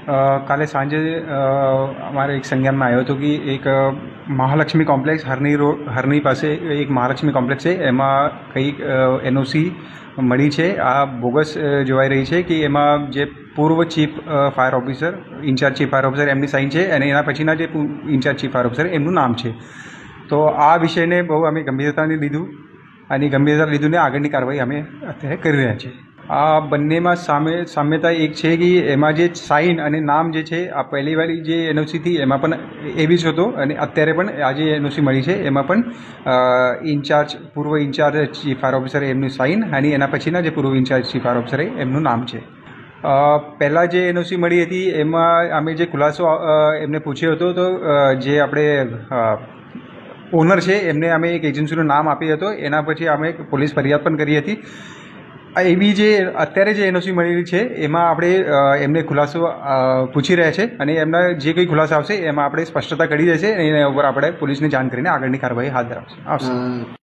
કાલે સાંજે અમારે એક સંજ્ઞાનમાં આવ્યો હતો કે એક મહાલક્ષ્મી કોમ્પ્લેક્સ હરની પાસે એક મહાલક્ષ્મી કોમ્પ્લેક્સ છે, એમાં કંઈક એનઓસી મળી છે. આ બોગસ જોવાઈ રહી છે કે એમાં જે પૂર્વ chief fire officer, incharge chief fire officer એમની સાઇન છે અને એના પછીના જે ઇન્ચાર્જ ચીફ ફાયર ઓફિસર એમનું નામ છે. તો આ વિષયને બહુ અમે ગંભીરતાથી લીધું અને ગંભીરતા લીધું ને આગળની કાર્યવાહી અમે અત્યારે કરી રહ્યા છીએ. આ બંનેમાં સામ્યતા એક છે કે એમાં જે સાઇન અને નામ જે છે આ પહેલીવાળી જે એનઓસી હતી એમાં પણ એવી જ હતો અને અત્યારે પણ આ જે એનઓસી મળી છે એમાં પણ પૂર્વ ઇન્ચાર્જ ચીફ ફાયર ઓફિસર એમની સાઇન અને એના પછીના જે પૂર્વ ઇન્ચાર્જ ચીફ ફાયર ઓફિસર એમનું નામ છે. પહેલાં જે એનઓસી મળી હતી એમાં અમે જે ખુલાસો એમને પૂછ્યો હતો તો જે આપણે ઓનર છે એમને અમે એક એજન્સીનું નામ આપ્યું હતું. એના પછી અમે પોલીસ ફરિયાદ પણ કરી હતી. એવી જે અત્યારે જે એનઓસી મળેલી છે એમાં આપણે એમને ખુલાસો પૂછી રહ્યા છે અને એમના જે કંઈ ખુલાસો આવશે એમાં આપણે સ્પષ્ટતા કરી દેશે અને એના ઉપર આપણે પોલીસને જાણ કરીને આગળની કાર્યવાહી હાથ ધરાવશે.